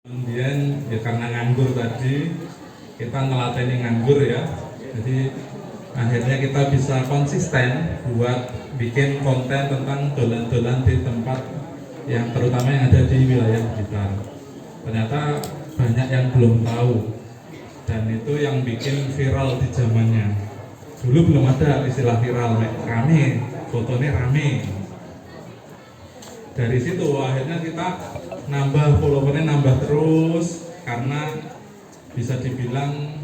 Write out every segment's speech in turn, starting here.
Kemudian ya karena nganggur tadi, kita ngelatih nganggur ya. Jadi akhirnya kita bisa konsisten buat bikin konten tentang dolan-dolan di tempat yang terutama yang ada di wilayah Blitar. Ternyata banyak yang belum tahu, dan itu yang bikin viral di zamannya. Dulu belum ada istilah viral, rame, fotonya rame. Dari situ akhirnya kita nambah followernya, nambah terus, karena bisa dibilang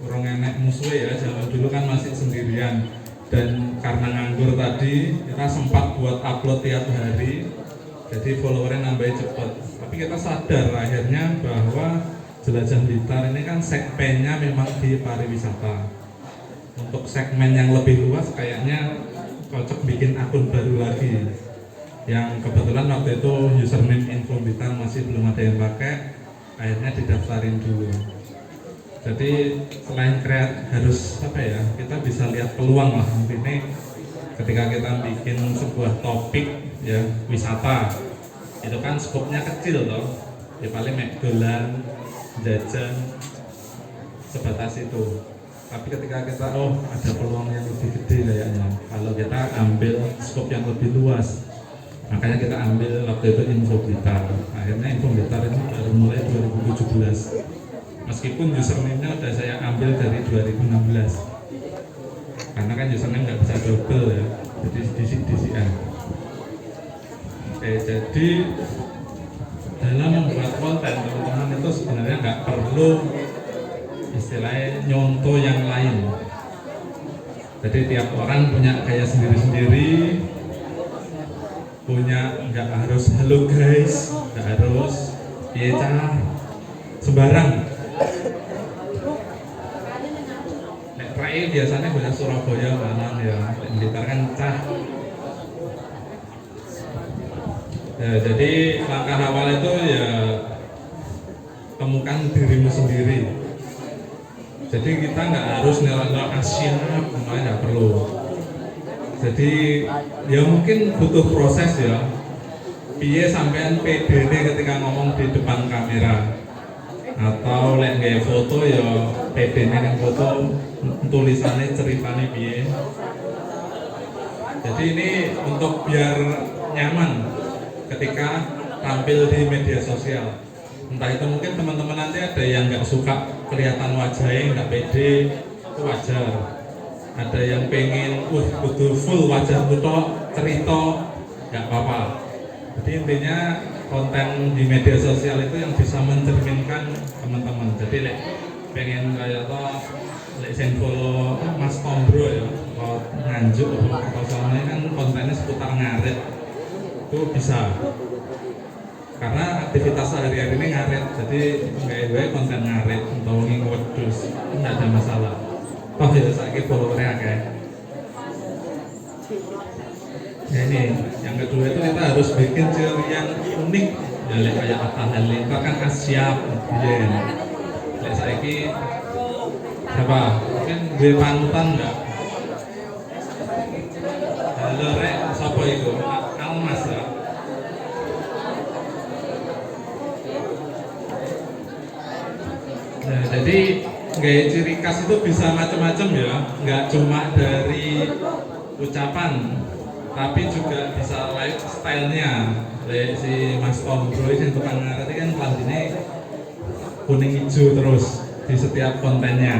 orang enek musuh ya. Zaman dulu kan masih sendirian, dan karena nganggur tadi kita sempat buat upload tiap hari, jadi followernya nambah cepet. Tapi kita sadar akhirnya bahwa Jelajah Blitar ini kan segmennya memang di pariwisata. Untuk segmen yang lebih luas kayaknya cocok bikin akun baru lagi, yang kebetulan waktu itu username Info Blitar masih belum ada yang pakai, akhirnya didaftarin dulu. Jadi selain harus kita bisa lihat peluang lah. Intinya ketika kita bikin sebuah topik ya wisata, itu kan skopnya kecil toh, ya paling dolan, jajan, sebatas itu. Tapi ketika kita ada peluang yang lebih gede kayaknya, kalau kita ambil skop yang lebih luas, makanya kita ambil waktu itu Info Blitar. Akhirnya Info Blitar ini baru mulai 2017, meskipun username-nya udah saya ambil dari 2016, karena kan username nggak bisa double ya, jadi disi-disian. Jadi dalam membuat konten teman-teman itu sebenarnya nggak perlu istilahnya nyontoh yang lain. Jadi tiap orang punya gaya sendiri-sendiri, punya, nggak harus halo guys, nggak harus cah sembarang. Nek Rai biasanya banyak Surabaya kanan ya, Blitar kan cah. Ya, jadi langkah awal itu ya temukan dirimu sendiri. Jadi kita nggak harus nilai Asia, nggak perlu. Jadi ya mungkin butuh proses ya. Piye sampean pede ketika ngomong di depan kamera, atau lek nggak foto ya pede yang foto, tulisannya ceritanya piye. Jadi ini untuk biar nyaman ketika tampil di media sosial. Entah itu mungkin teman-teman nanti ada yang nggak suka kelihatan wajahnya, nggak pede, itu wajar. Ada yang pengen butuh full wajah butuh cerita, nggak apa-apa. Jadi intinya konten di media sosial itu yang bisa mencerminkan teman-teman. Jadi pengen kayak sing follow Mas Tombro ya, kalau Nganjuk atau soalnya kan kontennya seputar ngarit, itu bisa. Karena aktivitas sehari-hari ini ngarit, jadi nggak konten ngarit atau ngewedus, nggak ada masalah. Toh ya saya followernya kayak. Ya ini, yang kedua itu kita harus bikin ciri yang unik. Ya kayak Atta Halilintar kan Asyap, ya. Kayak saya siapa? Mungkin gue panutan nggak? Halo rek, siapa itu? Almas ya. Nah, jadi gaya ciri khas itu bisa macam-macam ya, nggak cuma dari ucapan, tapi juga bisa lifestyle-nya. Kayak si Mas Tombro yang tukang ngaret kan kelambinya kuning hijau terus di setiap kontennya.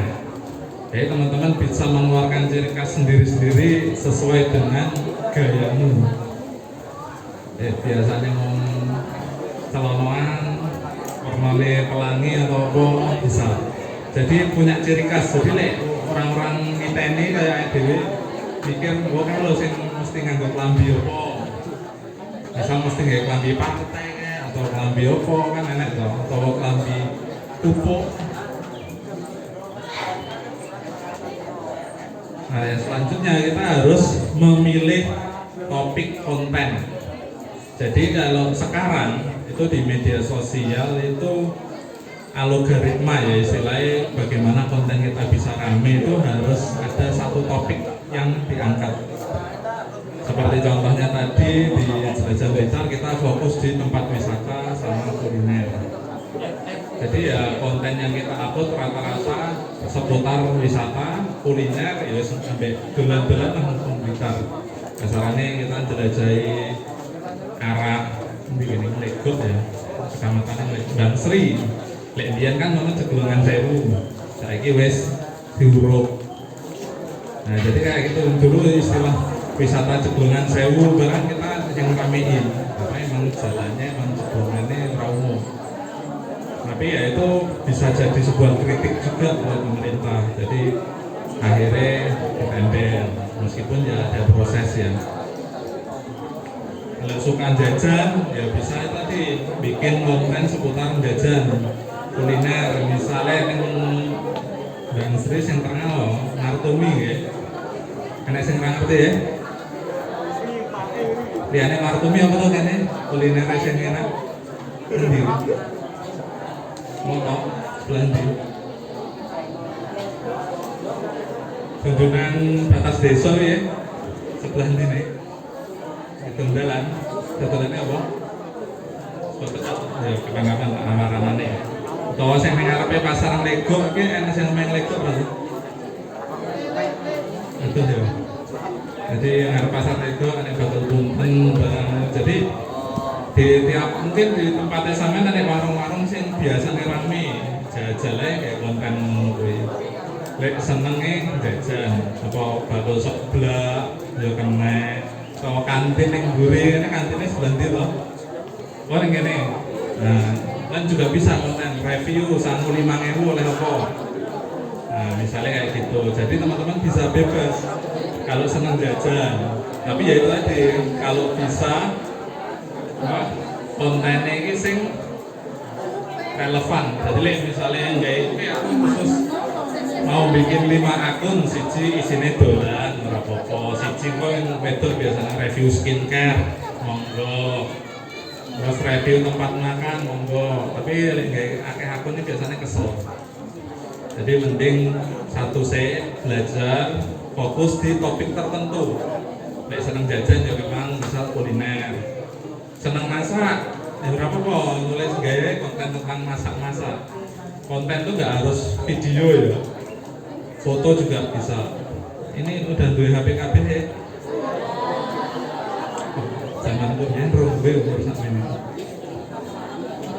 Jadi teman-teman bisa mengeluarkan ciri khas sendiri-sendiri sesuai dengan gayamu. Biasanya mau celonoan, warnanya pelangi atau apa bisa. Jadi punya ciri khas. Jadi orang-orang kita ini kayak dewe mikir, wah kan lo sih mesti nganggo klambi apa? Misal mesti nganggo klambi partai atau klambi apa kan enak toh, atau klambi tupuk. Nah, yang selanjutnya kita harus memilih topik konten. Jadi kalau sekarang itu di media sosial itu algoritma ya istilahnya, bagaimana konten kita bisa rame itu harus ada satu topik yang diangkat. Seperti contohnya tadi di Jelajah Blitar kita fokus di tempat wisata sama kuliner. Jadi ya konten yang kita upload rata-rata seputar wisata, kuliner, ya sampai dolan-dolan langsung Blitar. Kasarannya kita jelajahi arah begini Legot ya, kecamatan Bang Sri. Lek biyen kan ono Ceglongan Sewu, saiki wis diuruk. Nah jadi kayak gitu dulu istilah wisata Ceglongan Sewu barang kita yang ramein, karena emang jalannya emang ceglongannya raumum. Tapi ya itu bisa jadi sebuah kritik juga buat pemerintah. Jadi akhirnya ditempel, meskipun ya ada proses ya. Kalau suka jajan ya bisa tadi bikin konten seputar jajan kuliner, misalnya yang Bang Sri yang terkenal Martumi ya, enak sing ngerti ya. Liane Martumi apa tuh kene kuliner sing enak. Endi? Motor sebelah ndi? Tunjungan batas desa ya. Sebelah ndi nih? Dalan. Dalannya apa? Ya kapan-kapan amaranane. Utawa sing ning ngarepe pasar Lego iki enak sing main Lego lho. Itu ya. Jadi ngarep pasar Lego ana bakal punten barang. Jadi di tiap mungkin di tempatnya sampean ada warung-warung sing biasanya rame jajale kayak konten kuwi. Lek senenge jajan apa bakul sop blak ya kena atau kantin yang gurih ini kantinnya sebelah ndi loh. Oh yang gini. Nah, kan juga bisa konten review sangu 5.000 oleh apa. Nah, misalnya kayak gitu. Jadi teman-teman bisa bebas kalau senang jajan. Tapi ya itu tadi, kalau bisa kontennya ini sing relevan. Jadi misalnya kayak itu ya khusus mau bikin 5 akun, siji isine dolan, rapopo, siji kok yang betul biasanya review skincare, monggo. Terus review tempat makan, monggo. Tapi kayak akeh akun ini biasanya kesel. Jadi mending satu saya belajar fokus di topik tertentu. Kayak seneng jajan ya memang misal kuliner. Seneng masak, ya berapa kok nulis gaya konten tentang masak-masak. Konten tuh nggak harus video ya. Foto juga bisa. Ini udah dua HP kabeh ya. Zaman tuh ya rongga umur sampe ini.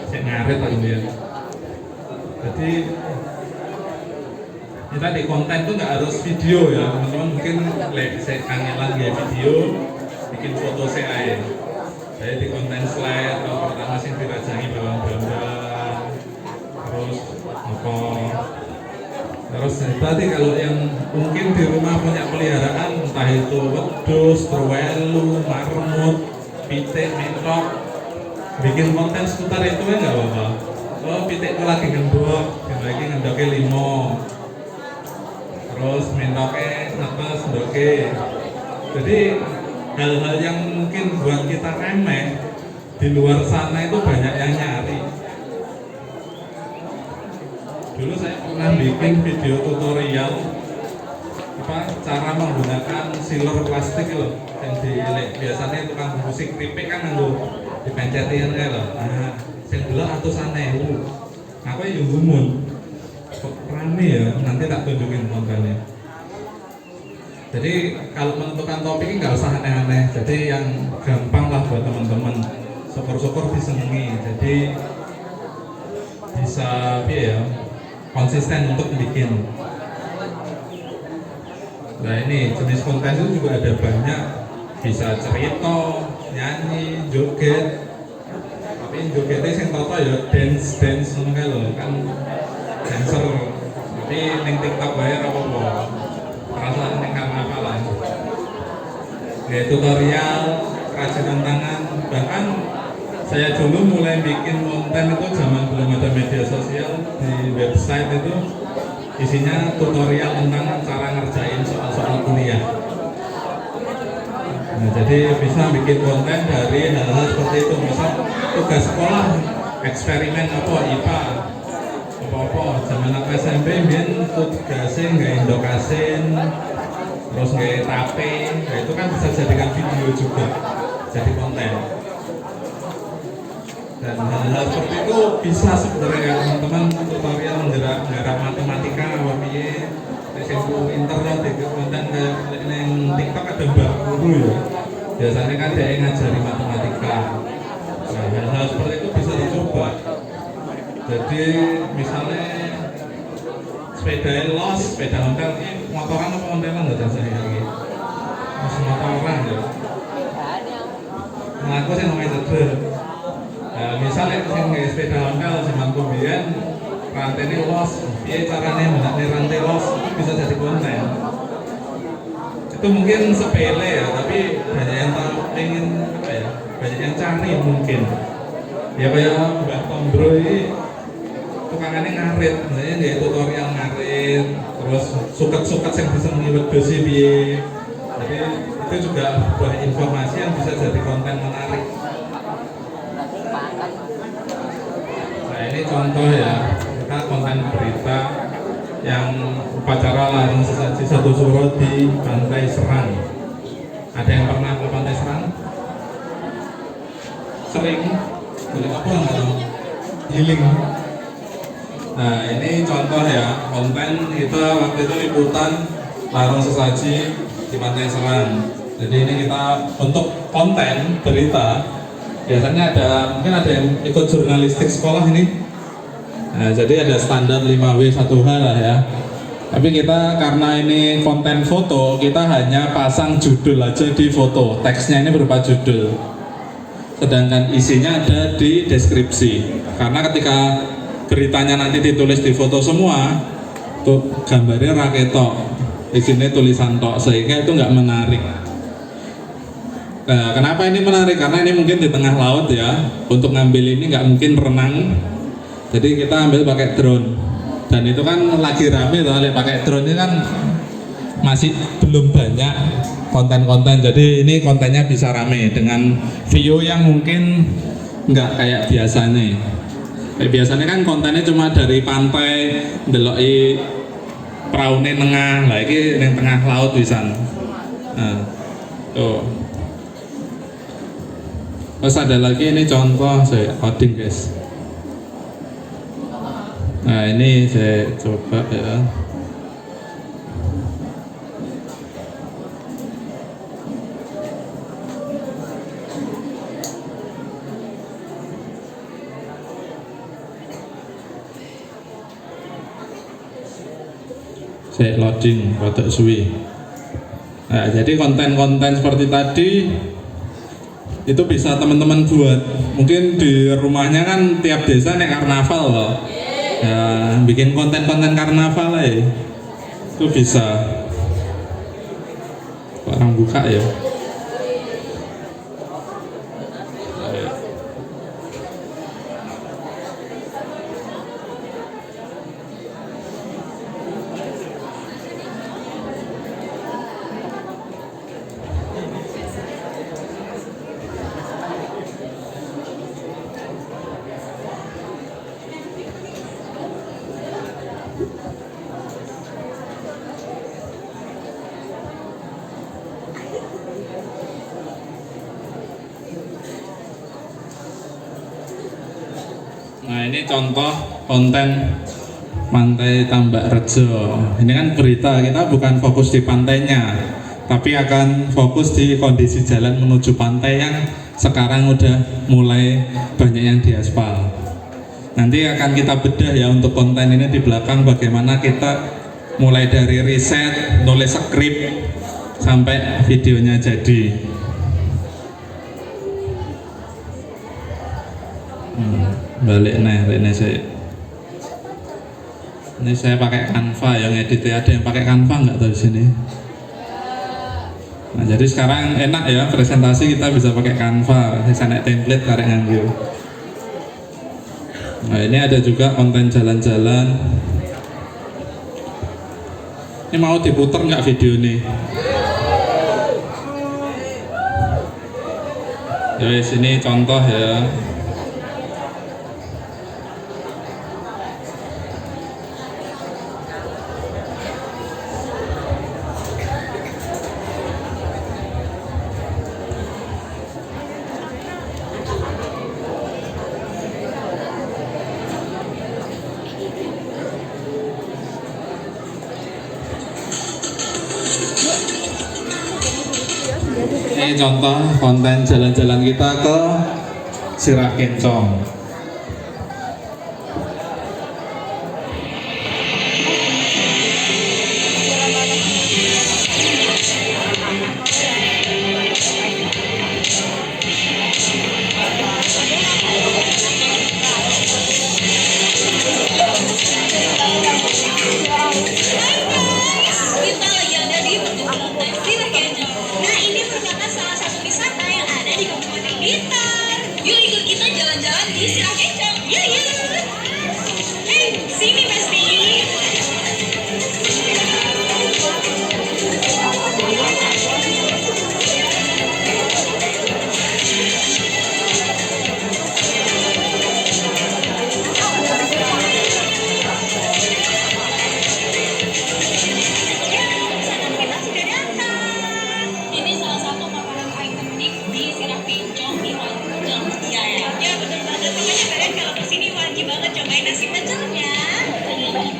Saya ngaret lah ya. Jadi kita di konten tuh nggak harus video ya teman-teman. Mungkin saya kangenan ya video, bikin foto saya. Saya di konten slide atau pertama sih dirajangi bawang bombay, terus apa. Terus tadi kalau yang mungkin di rumah punya peliharaan entah itu wedhus, terwelu, marmut, pitik, mentok, bikin konten seputar itu ya nggak apa-apa. Oh pitikku lagi ngendok, lagi ngendoknya 5. Terus mentoknya netes, ndoke. Jadi hal-hal yang mungkin buat kita remeh di luar sana itu banyak yang nyari. Dulu saya pernah bikin video tutorial cara menggunakan sealer plastik loh, yang biasanya tukang musik keripik kan nganggo dipencetin kayak loh. Nah, saya dulu atusannya aku yang gumun. Kok rame ya, nanti tak tunjukin kontennya. Jadi kalau menentukan topik ini nggak usah aneh-aneh, jadi yang gampang lah buat teman-teman. Syukur-syukur disenangi, jadi bisa ya konsisten untuk bikin. Nah ini jenis konten itu juga ada banyak, bisa cerita, nyanyi, joget. Tapi jogetnya yang toto ya dance loh kan dancer. Tapi ning TikTok bayar apa-apa. Perasaan ning apa lah. Ya tutorial kerajinan tangan, bahkan saya dulu mulai bikin konten itu zaman belum ada media sosial, di website itu isinya tutorial tentang cara ngerjain soal-soal kuliah. Nah, jadi bisa bikin konten dari hal-hal seperti itu, misal tugas sekolah, eksperimen apa IPA, apa-apa. Zaman aku SMP biar tugasnya nggak indokasin, terus nggak tape, nah itu kan bisa jadikan video juga, jadi konten. Dan hal-hal seperti itu bisa sebenarnya teman-teman tutorial menggarap matematika apa piye resiko internet itu konten kayak yang TikTok ada mbak guru ya, biasanya kan dia ngajari matematika. Nah, hal-hal seperti itu bisa dicoba. Jadi misalnya sepeda los, sepeda ontel ini motoran apa ontelan nggak jasa ini? Masih motoran ya. Nah, aku sih namanya ceder. Nah, misalnya yang sepeda ontel zaman kemudian rantai ini los, dia caranya mengenai rantai los itu bisa jadi konten. Itu mungkin sepele ya, tapi banyak yang tahu, pengen apa ya, banyak yang cari mungkin. Ya kayak Mbak Tombro ini tukangannya ngarit, misalnya dia tutorial ngarit, terus suket-suket yang bisa mengiwet dosi biye. Jadi itu juga banyak informasi yang bisa jadi konten menarik. Nah ini contoh ya, kita konten berita yang upacara larung sesaji satu suro di Pantai Serang. Ada yang pernah ke Pantai Serang? Sering? Boleh apa nggak? Healing. Nah ini contoh ya, konten kita waktu itu liputan larung sesaji di Pantai Serang. Jadi ini kita untuk konten berita biasanya mungkin ada yang ikut jurnalistik sekolah ini. Nah, jadi ada standar 5W1H lah ya. Tapi kita karena ini konten foto, kita hanya pasang judul aja di foto. Teksnya ini berupa judul. Sedangkan isinya ada di deskripsi. Karena ketika beritanya nanti ditulis di foto semua, tuh gambarnya raketok, isinya tulisan tok, sehingga itu nggak menarik. Nah, kenapa ini menarik? Karena ini mungkin di tengah laut ya. Untuk ngambil ini nggak mungkin renang. Jadi kita ambil pakai drone. Dan itu kan lagi rame tuh, pakai drone ini kan masih belum banyak konten-konten. Jadi ini kontennya bisa rame dengan view yang mungkin nggak kayak biasanya. Kayak biasanya kan kontennya cuma dari pantai, ndeloki peraune tengah, lah ini yang tengah laut bisa. Nah, tuh. Terus ada lagi ini contoh saya coding guys. Nah ini saya coba ya. Saya loading rotok suwi. Nah jadi konten-konten seperti tadi itu bisa teman-teman buat. Mungkin di rumahnya kan tiap desa nih karnaval loh. Ya, bikin konten-konten karnaval ya. Itu bisa. Orang buka ya. Nah ini contoh konten Pantai Tambak Rejo. Ini kan berita, kita bukan fokus di pantainya, tapi akan fokus di kondisi jalan menuju pantai yang sekarang udah mulai banyak yang diaspal. Nanti akan kita bedah ya untuk konten ini di belakang, bagaimana kita mulai dari riset, nulis skrip sampai videonya jadi. Balik ini saya pakai Canva yang editnya. Ada yang pakai Canva nggak tahu di sini? Nah jadi sekarang enak ya presentasi kita bisa pakai Canva. Saya naik template karek ngambil. Nah ini ada juga konten jalan-jalan. Ini mau diputer nggak video nih? Ya sini contoh ya. Ini contoh konten jalan-jalan kita ke Sirah Kencong. Kita lagi ada di Perkebunan Sirah Kencong. Nah, ini merupakan salah satu wisata yang ada di Kabupaten Blitar. Yuk ikut kita jalan-jalan di Sirah Kencong. Yuk, yuk. Hei, sini Besti. Ya, pesanan kita sudah datang. Ini salah satu makanan ikonik di Sirah Kencong di Wanjang. Iya ya. Ya betul banget. Makanya kalian kalau kesini wajib banget cobain nasi pecelnya. Ada juga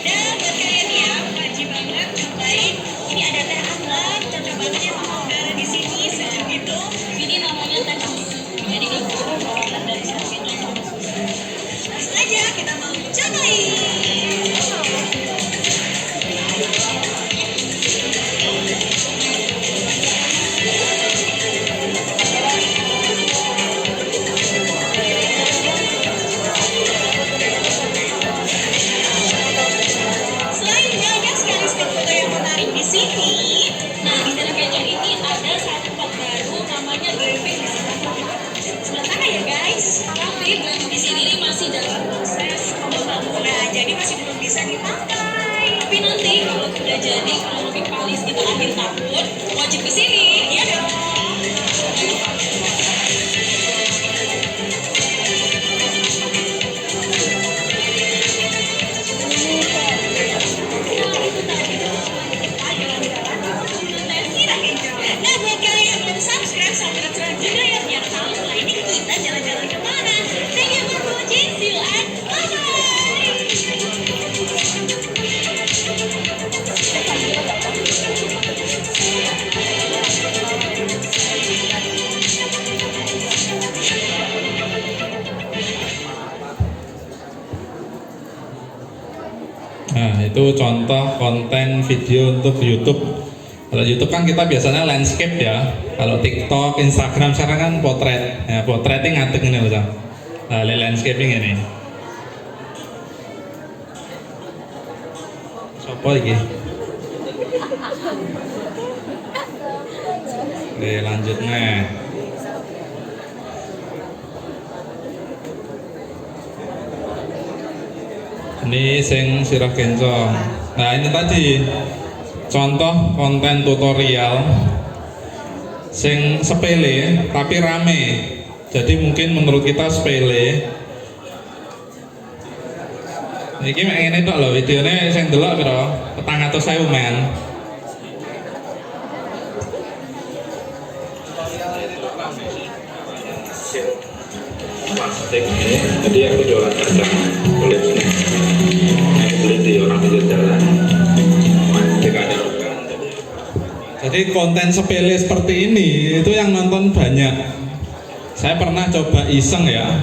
dan buat kalian ya wajib banget cobain. Ini ada teh anget, cocok banget ya sama udara di sini sejuk gitu. Ini namanya teh susu. Jadi kalau dari Sirah Kencong sama susu. Langsung aja kita mau cobain. Selain banyak sekali spot foto yang menarik di sini, nah di Sirah Kencong ini ada satu spot baru namanya glamping di sebelah sana ya guys. Tapi glamping di sini nih masih dalam proses pembangunan, jadi masih belum bisa dipakai. Tapi nanti kalau udah jadi, kalau lebih palis kita akhir tahun, wajib ke sini, ya dong. Nah, buat kalian yang belum subscribe juga ya biar tahu setelah ini kita jalan-jalan kemana. Thank you for watching, see you and Nah, itu contoh konten video untuk YouTube. Kalau YouTube kan kita biasanya landscape ya. Kalau TikTok, Instagram sekarang kan potret. Ya, potretnya ngadeg ini loh, nah, landscaping ini. Sopo iki? Oke, lanjut nih. Ini sing Sirah Kencong. Nah, ini tadi contoh konten tutorial sing sepele tapi rame. Jadi mungkin menurut kita sepele. Iki mek ngene tok lho videone sing delok piro? 400.000 men. Plastik ini, jadi aku jualan kacang kulit ini. Aku beli di orang pinggir jalan. Jika ada bukan. Jadi konten sepele seperti ini itu yang nonton banyak. Saya pernah coba iseng ya,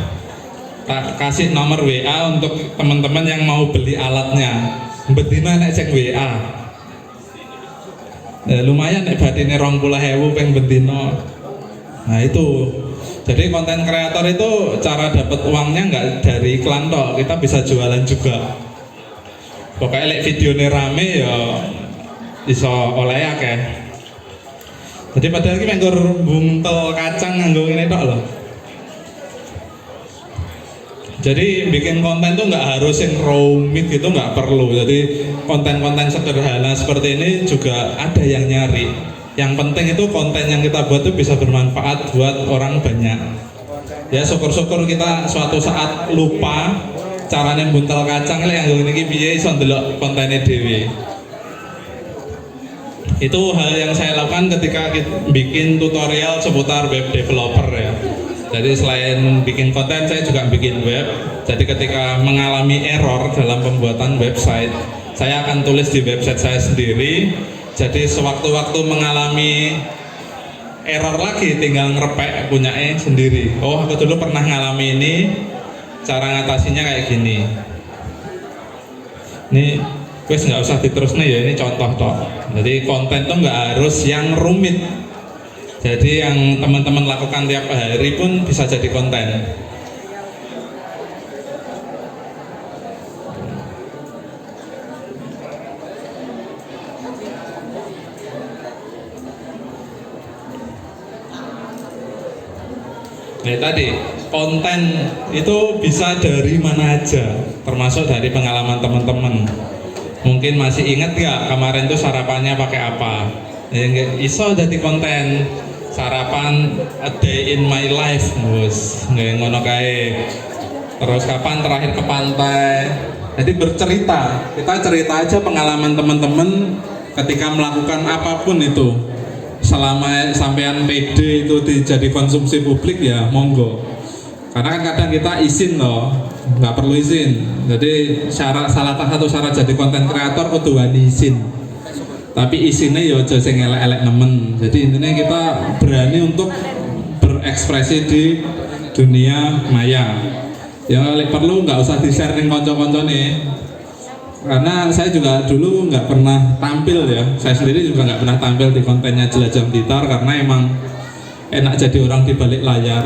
kasih nomor WA untuk teman-teman yang mau beli alatnya. Betina nek cek WA. Lumayan nek batine 20.000 peng betina. Nah itu. Jadi konten kreator itu cara dapat uangnya nggak dari iklan toh, kita bisa jualan juga. Pokoknya like videonya rame ya iso oleh akeh. Jadi padahal kita nganggur buntel kacang nganggur ini tok loh. Jadi bikin konten tuh nggak harus yang rumit gitu, nggak perlu. Jadi konten-konten sederhana seperti ini juga ada yang nyari. Yang penting itu konten yang kita buat itu bisa bermanfaat buat orang banyak. Ya syukur-syukur kita suatu saat lupa caranya buntel kacang yang ngene iki piye iso ndelok kontene dhewe. Itu hal yang saya lakukan ketika bikin tutorial seputar web developer ya. Jadi selain bikin konten, saya juga bikin web. Jadi ketika mengalami error dalam pembuatan website, saya akan tulis di website saya sendiri jadi sewaktu-waktu mengalami error lagi tinggal ngerepek punyanya sendiri. Oh, aku dulu pernah ngalami ini, cara ngatasinya kayak gini. Ini wes nggak usah diterusnya ya, ini contoh toh. Jadi konten tuh nggak harus yang rumit. Jadi yang teman-teman lakukan tiap hari pun bisa jadi konten. Nah tadi, konten itu bisa dari mana aja, termasuk dari pengalaman teman-teman. Mungkin masih ingat nggak kemarin tuh sarapannya pakai apa? Ya nggak iso jadi konten sarapan a day in my life, mus nggak ngono kae. Terus kapan terakhir ke pantai? Jadi bercerita, kita cerita aja pengalaman teman-teman ketika melakukan apapun itu. Selama sampean pede itu jadi konsumsi publik ya monggo, karena kan kadang kita izin loh, nggak perlu izin. Jadi salah satu syarat jadi konten kreator kudu wani izin, tapi izinnya ya aja sing elek-elek nemen. Jadi intinya kita berani untuk berekspresi di dunia maya. Yang perlu nggak usah di-share ning kanca-kanca nih. Karena saya juga dulu nggak pernah tampil ya, saya sendiri juga nggak pernah tampil di kontennya Jelajah Blitar karena emang enak jadi orang di balik layar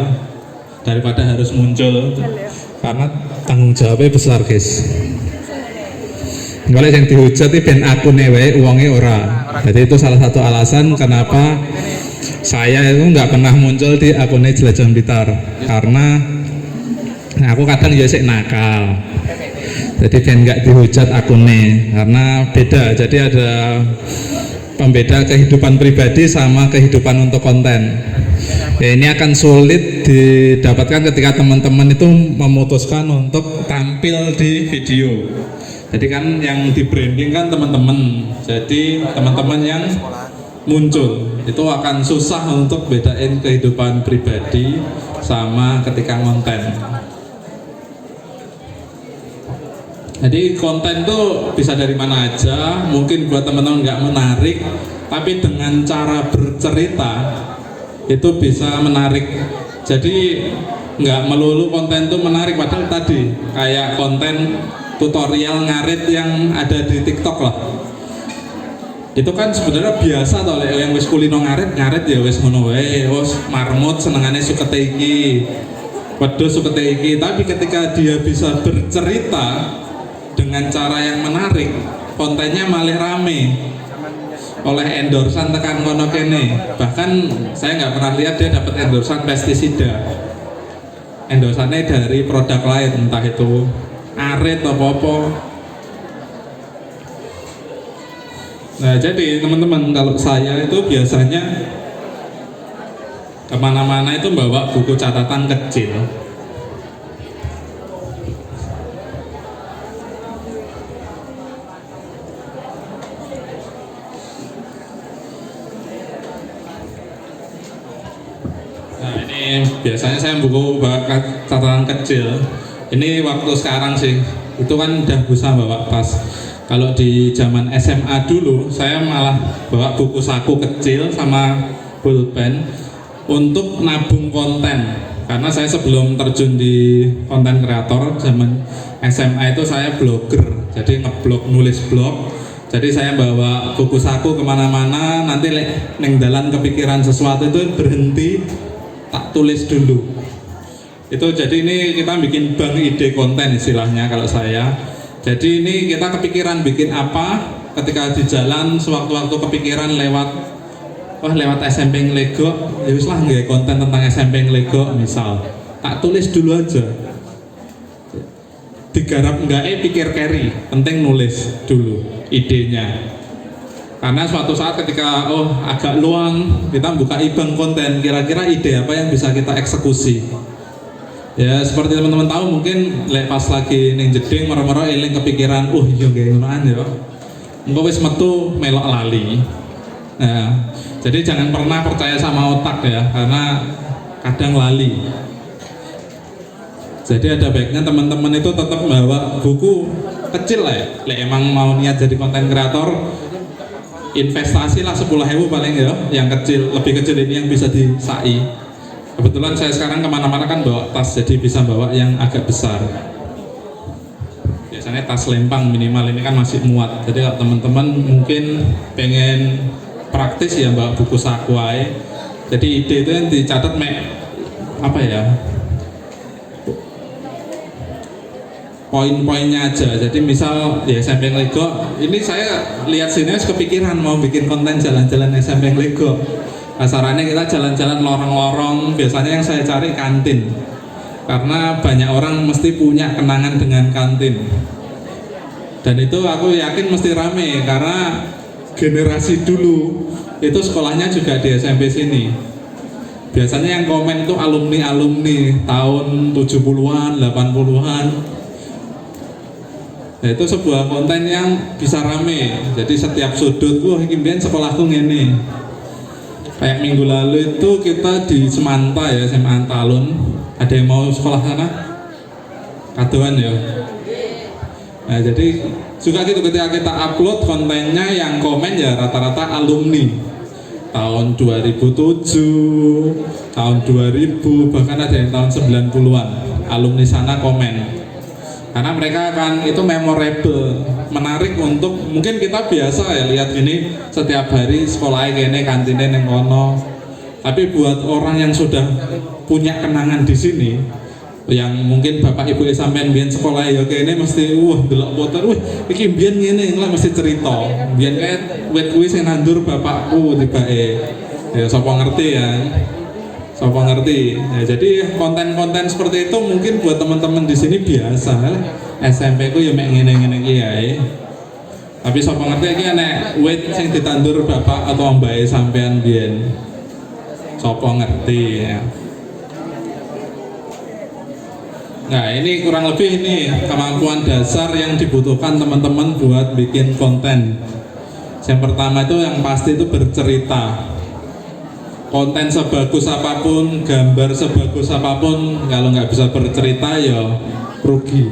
daripada harus muncul, karena tanggung jawabnya besar guys. Kalau yang dihujat itu ben akune wae uangnya ora. Jadi itu salah satu alasan kenapa saya itu nggak pernah muncul di akunnya Jelajah Blitar, karena aku kadang ya sik nakal. Jadi kan nggak dihujat akunnya, karena beda. Jadi ada pembeda kehidupan pribadi sama kehidupan untuk konten. Ya, ini akan sulit didapatkan ketika teman-teman itu memutuskan untuk tampil di video. Jadi kan yang di branding kan teman-teman. Jadi teman-teman yang muncul itu akan susah untuk bedain kehidupan pribadi sama ketika konten. Jadi konten tuh bisa dari mana aja, mungkin buat teman-teman nggak menarik, tapi dengan cara bercerita itu bisa menarik. Jadi nggak melulu konten tuh menarik, padahal tadi kayak konten tutorial ngarit yang ada di TikTok lah. Itu kan sebenarnya biasa toh, yang wis kulino ngarit ya wis ngono wae, wis marmut senengane sukete iki, wedhus sukete iki. Tapi ketika dia bisa bercerita dengan cara yang menarik, kontennya malah rame oleh endorsan tekan kono kene. Bahkan saya nggak pernah lihat dia dapat endorsan pestisida. Endorsannya dari produk lain, entah itu arit atau apa. Nah jadi teman-teman, kalau saya itu biasanya kemana-mana itu bawa buku catatan kecil. Nah ini biasanya saya buku catatan kecil. Ini waktu sekarang sih, itu kan udah bisa bawa tas. Kalau di zaman SMA dulu, saya malah bawa buku saku kecil sama pulpen untuk nabung konten. Karena saya sebelum terjun di konten kreator zaman SMA itu saya blogger, jadi ngeblog, nulis blog. Jadi saya bawa buku saku kemana-mana, nanti neng dalan kepikiran sesuatu itu berhenti, tak tulis dulu. Itu jadi ini kita bikin bank ide konten istilahnya kalau saya. Jadi ini kita kepikiran bikin apa, ketika di jalan sewaktu-waktu kepikiran lewat SMP Lego, ya wis lah nggak konten tentang SMP Lego misal, tak tulis dulu aja. Digarap enggak pikir carry, penting nulis dulu idenya. Karena suatu saat ketika agak luang, kita buka bank konten, kira-kira ide apa yang bisa kita eksekusi. Ya seperti teman-teman tahu mungkin pas lagi ning jeding moro-moro eling kepikiran iya nggih ngonoan ya. Engko wis metu melok lali. Nah, jadi jangan pernah percaya sama otak ya, karena kadang lali. Jadi ada baiknya teman-teman itu tetap bawa buku kecil lah ya. Emang mau niat jadi konten kreator, investasi lah 10.000 paling ya, yang kecil, lebih kecil ini yang bisa disai. Kebetulan saya sekarang kemana-mana kan bawa tas, jadi bisa bawa yang agak besar. Biasanya tas lempang minimal, ini kan masih muat. Jadi kalau teman-teman mungkin pengen praktis ya bawa buku saku aja. Jadi ide itu yang dicatat apa ya, poin-poinnya aja. Jadi misal di SMP Lego, ini saya lihat sini kepikiran mau bikin konten jalan-jalan SMP Lego. Kasarannya kita jalan-jalan lorong-lorong, biasanya yang saya cari kantin, karena banyak orang mesti punya kenangan dengan kantin. Dan itu aku yakin mesti rame, karena generasi dulu itu sekolahnya juga di SMP sini. Biasanya yang komen itu alumni-alumni tahun 70-an, 80-an. Nah, itu sebuah konten yang bisa rame. Jadi setiap sudut, wah ini sekolahku ngene. Kayak minggu lalu itu kita di Semanta ya, SMA Antalun. Ada yang mau sekolah sana? Kaduan ya. Nah, jadi juga gitu ketika kita upload kontennya, yang komen ya rata-rata alumni tahun 2007, tahun 2000, bahkan ada yang tahun 90-an. Alumni sana komen. Karena mereka akan itu memorable, menarik untuk mungkin kita biasa ya lihat ini setiap hari sekolahnya kene kantinnya neng kono. Tapi buat orang yang sudah punya kenangan di sini, yang mungkin bapak ibu sampean biyen sekolah ya kene mesti delok foto, iki biyen ngene lah mesti cerita. Biyen kae wit kuwi sing nandur bapakku tibake. Ya sapa ngerti ya. Sapa ngerti. Ya, jadi konten-konten seperti itu mungkin buat teman-teman di sini biasa. SMP ku ya mek ngene-ngene iki ae. Tapi sapa ngerti iki nek wit sing ditandur bapak atau mbae sampean biyen. Sapa ngerti ya. Nah, ini kurang lebih ini kemampuan dasar yang dibutuhkan teman-teman buat bikin konten. Yang pertama itu yang pasti itu bercerita. Konten sebagus apapun, gambar sebagus apapun, kalau nggak bisa bercerita ya rugi.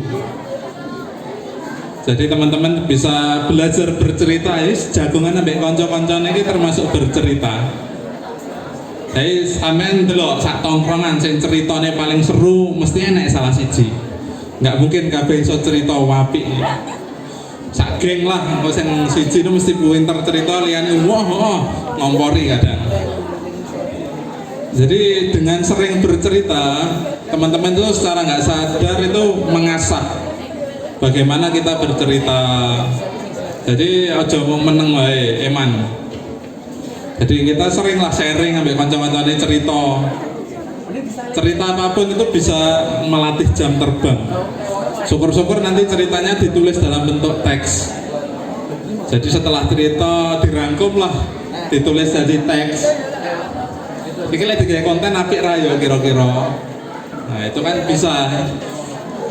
Jadi teman-teman bisa belajar bercerita, ya jagongan ambek kanca-kancane ini termasuk bercerita. Jadi sampean delok sak tongkrongan sing ceritane paling seru mesti enek salah siji. Nggak mungkin kabeh iso cerita apik. Sak geng lah, kok sing siji itu mesti pinter cerita, liyane ngompori kadang. Jadi dengan sering bercerita, teman-teman itu secara nggak sadar itu mengasah bagaimana kita bercerita. Jadi aja mau meneng wae, eman. Jadi kita seringlah sharing ambil kanca-kancane cerita. Cerita apapun itu bisa melatih jam terbang. Syukur-syukur nanti ceritanya ditulis dalam bentuk teks. Jadi setelah cerita dirangkum lah, ditulis jadi teks. Iki lek digawe konten apik ra ya kira-kira. Nah, itu kan bisa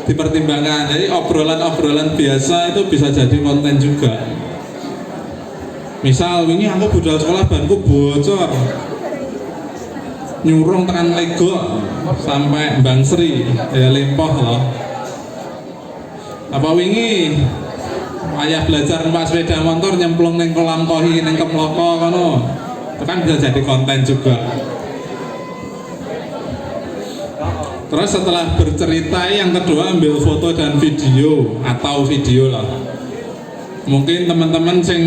dipertimbangkan. Jadi obrolan-obrolan biasa itu bisa jadi konten juga. Misal ini aku budal sekolah banku bocor. Nyurung tekan Lego sampai Bang Sri ya lempoh loh. Apa wingi ayah belajar numpak sepeda motor nyemplung ning kolam kohi ning Kemloko kono. Itu kan bisa jadi konten juga. Terus setelah bercerita, yang kedua ambil foto dan video atau video lah. Mungkin teman-teman sing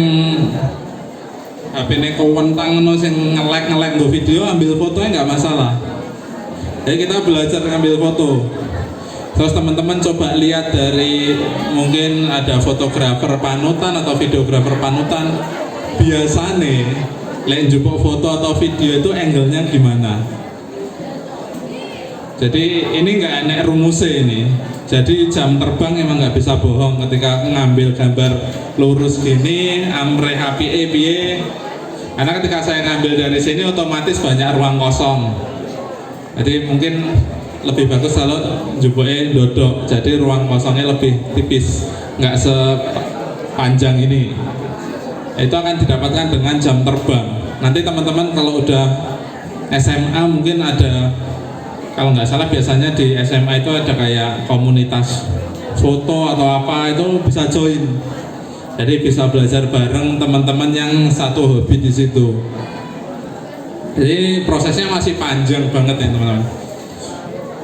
HP-ne kewentang ngono sing ngelek nggo video, ambil fotonya nggak masalah. Jadi kita belajar ngambil foto. Terus teman-teman coba lihat dari mungkin ada fotografer panutan atau videografer panutan. Biasanya lek njupuk foto atau video itu angle-nya gimana? Jadi ini nggak enek rumusnya ini. Jadi jam terbang emang nggak bisa bohong. Ketika aku ngambil gambar lurus gini, amreh HPE piye. Karena ketika saya ngambil dari sini otomatis banyak ruang kosong. Jadi mungkin lebih bagus kalau jumboke dodok. Jadi ruang kosongnya lebih tipis, nggak sepanjang ini. Itu akan didapatkan dengan jam terbang. Nanti teman-teman kalau udah SMA mungkin ada. Kalau nggak salah biasanya di SMA itu ada kayak komunitas foto atau apa, itu bisa join. Jadi bisa belajar bareng teman-teman yang satu hobi di situ. Jadi prosesnya masih panjang banget ya teman-teman.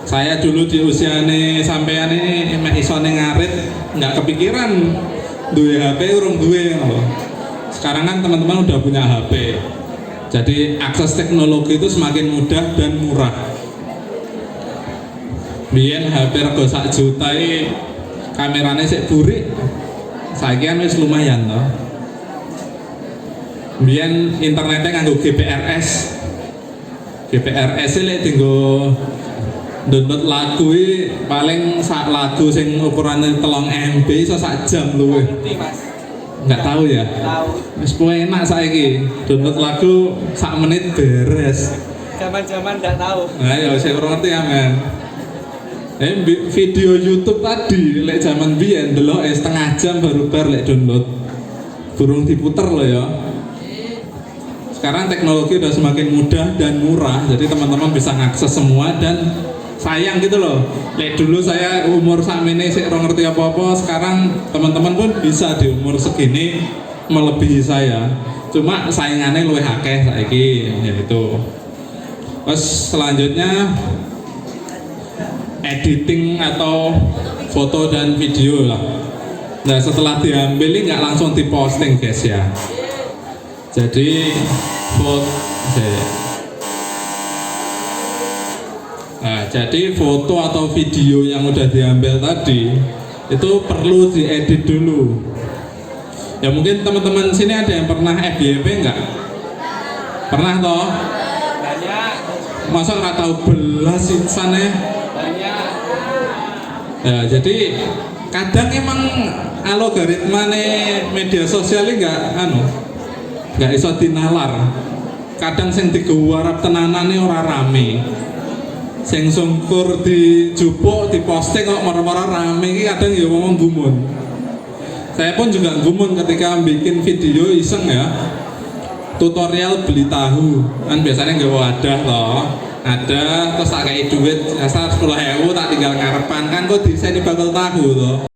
Saya dulu di usia ini sampean ini iso ngarit nggak kepikiran duwe HP urung duwe loh. Sekarang kan teman-teman udah punya HP. Jadi akses teknologi itu semakin mudah dan murah. Biyen HP rego 1 juta kameranya sik burik. Saiki kan wis lumayan toh. Biyen internetnya nganggo GPRS. GPRS lek tinggo download lagu paling sak lagu sing ukurannya 3 MB iso sak jam luwih. Nggak tahu ya? Tahu. Wis enak saiki. Download lagu sak menit beres. Zaman-zaman nggak tahu. Nah, ya saya kurang ngerti ya, men. Video YouTube tadi lek zaman biyen delok setengah jam baru bar lek download. Burung diputer loh ya. Sekarang teknologi udah semakin mudah dan murah, jadi teman-teman bisa ngakses semua dan sayang gitu loh. Lek dulu saya umur sakmene sik ora ngerti apa-apa, sekarang teman-teman pun bisa di umur segini melebihi saya. Cuma saingannya luwih akeh saiki yaitu. Terus selanjutnya editing atau foto dan video lah. Nah setelah diambil ini nggak langsung diposting guys ya. Jadi jadi foto atau video yang udah diambil tadi itu perlu diedit dulu. Ya mungkin teman-teman sini ada yang pernah FYP nggak? Pernah toh? Banyak. Masa nggak tahu belas insannya? Banyak. Ya jadi kadang emang algoritma media sosial ini nggak iso dinalar. Kadang sing digewarap tenanane ora rame. Sing sungkur dijupuk diposting kok marah-marah rame iki kadang ya ngomong gumun. Saya pun juga gumun ketika bikin video iseng ya. Tutorial beli tahu. Kan biasanya nggak wadah toh. Ada terus tak kayak duit asal 10.000 tak tinggal ngarepan kan kok desain bakal tahu toh.